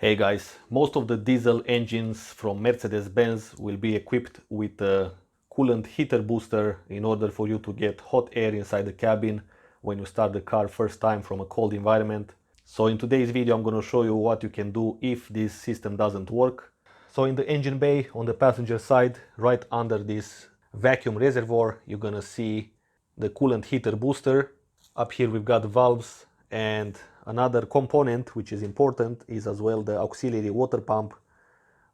Hey guys, most of the diesel engines from Mercedes-Benz will be equipped with a coolant heater booster in order for you to get hot air inside the cabin when you start the car first time from a cold environment. So in today's video I'm going to show you what you can do if this system doesn't work. So in the engine bay on the passenger side, right under this vacuum reservoir, you're going to see the coolant heater booster. Up here we've got valves, and another component which is important is as well the auxiliary water pump,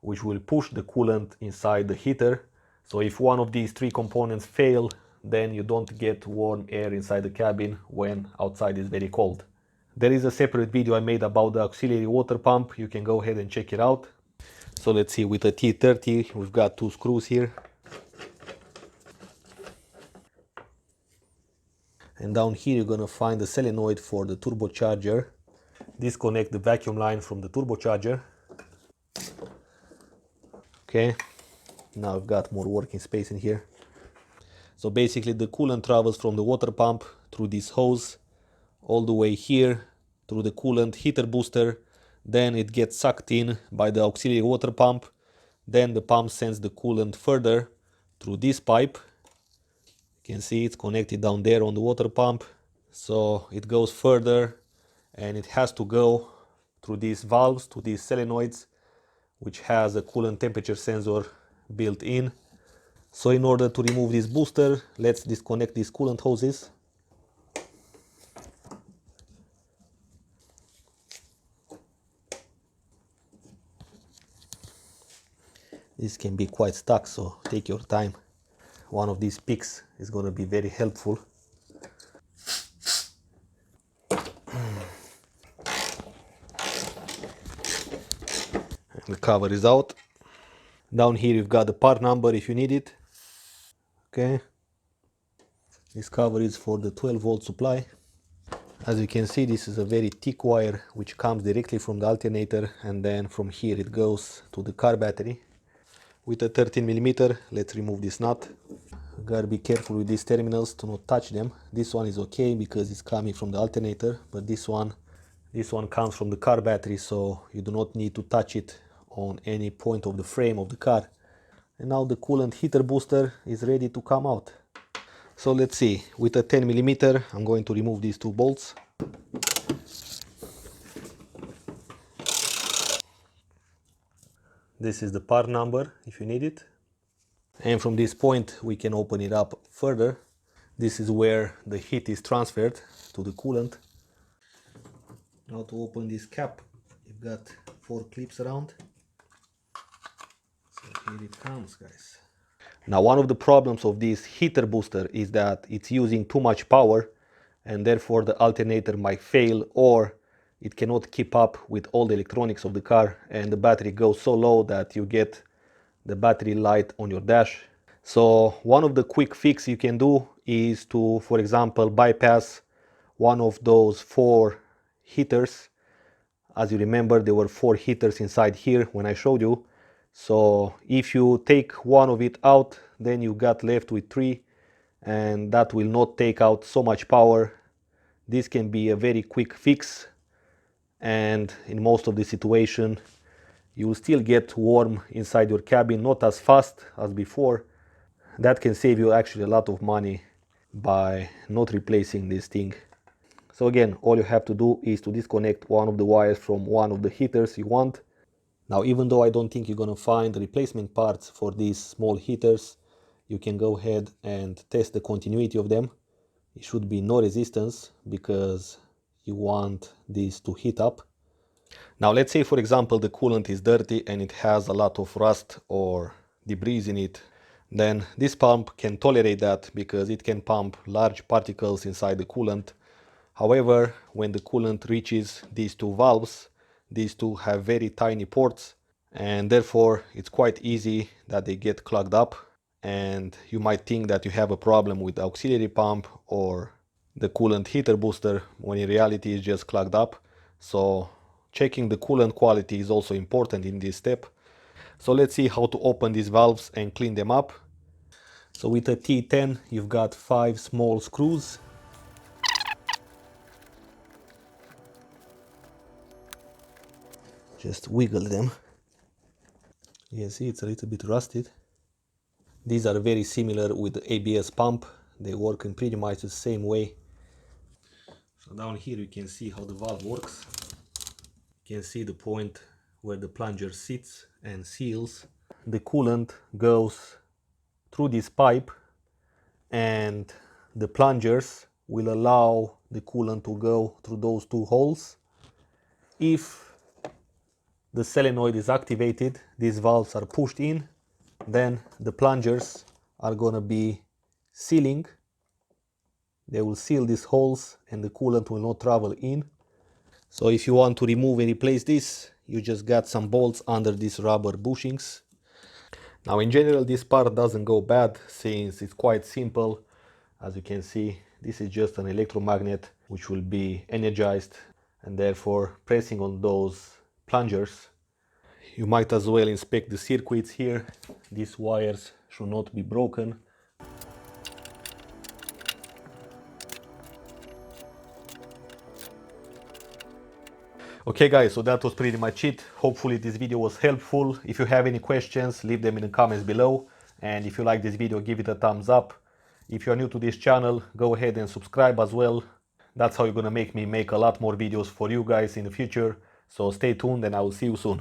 which will push the coolant inside the heater. So if one of these three components fail, then you don't get warm air inside the cabin when outside is very cold. There is a separate video I made about the auxiliary water pump. You can go ahead and check it out. So let's see, with the T30 we've got two screws here. And down here you're gonna find the solenoid for the turbocharger. Disconnect the vacuum line from the turbocharger. Okay, now I've got more working space in here. So basically the coolant travels from the water pump through this hose all the way here through the coolant heater booster. Then it gets sucked in by the auxiliary water pump. Then the pump sends the coolant further through this pipe. You can see it's connected down there on the water pump. So it goes further and it has to go through these valves, to these solenoids, which has a coolant temperature sensor built in. So in order to remove this booster, let's disconnect these coolant hoses. This can be quite stuck, so take your time. One of these picks is going to be very helpful. And the cover is out. Down here you've got the part number if you need it. Okay. This cover is for the 12-volt supply. As you can see, this is a very thick wire which comes directly from the alternator, and then from here it goes to the car battery. With a 13mm, let's remove this nut. Gotta be careful with these terminals to not touch them. This one is okay because it's coming from the alternator, but this one comes from the car battery, so you do not need to touch it on any point of the frame of the car. And now the coolant heater booster is ready to come out. So let's see, with a 10mm I'm going to remove these two bolts. This is the part number if you need it. And from this point we can open it up further. This is where the heat is transferred to the coolant. Now to open this cap, you've got 4 clips around. So here it comes, guys. Now one of the problems of this heater booster is that it's using too much power, and therefore the alternator might fail, or it cannot keep up with all the electronics of the car, and the battery goes so low that you get the battery light on your dash. So one of the quick fix you can do is to, for example, bypass one of those 4 heaters. As you remember, there were 4 heaters inside here when I showed you. So if you take one of it out, then you got left with 3, and that will not take out so much power. This can be a very quick fix, and in most of the situation you will still get warm inside your cabin, not as fast as before. That can save you actually a lot of money by not replacing this thing. So again, all you have to do is to disconnect one of the wires from one of the heaters you want. Now, even though I don't think you're gonna find replacement parts for these small heaters, you can go ahead and test the continuity of them. It should be no resistance because you want this to heat up. Now let's say, for example, the coolant is dirty and it has a lot of rust or debris in it. Then this pump can tolerate that because it can pump large particles inside the coolant. However, when the coolant reaches these 2 valves, these 2 have very tiny ports, and therefore it's quite easy that they get clogged up, and you might think that you have a problem with the auxiliary pump or the coolant heater booster, when in reality it's just clogged up. So checking the coolant quality is also important in this step. So let's see how to open these valves and clean them up. So with a T10 you've got 5 small screws. Just wiggle them. You can see it's a little bit rusted. These are very similar with the ABS pump. They work in pretty much the same way. So down here you can see how the valve works. You can see the point where the plunger sits and seals. The coolant goes through this pipe and the plungers will allow the coolant to go through those two holes. If the solenoid is activated, these valves are pushed in, then the plungers are going to be sealing. They will seal these holes and the coolant will not travel in. So if you want to remove and replace this, you just got some bolts under these rubber bushings. Now in general this part doesn't go bad since it's quite simple. As you can see, this is just an electromagnet which will be energized, and therefore pressing on those plungers. You might as well inspect the circuits here. These wires should not be broken. Okay guys, so that was pretty much it. Hopefully this video was helpful. If you have any questions, leave them in the comments below. And if you like this video, give it a thumbs up. If you are new to this channel, go ahead and subscribe as well. That's how you're gonna make me make a lot more videos for you guys in the future. So stay tuned and I will see you soon.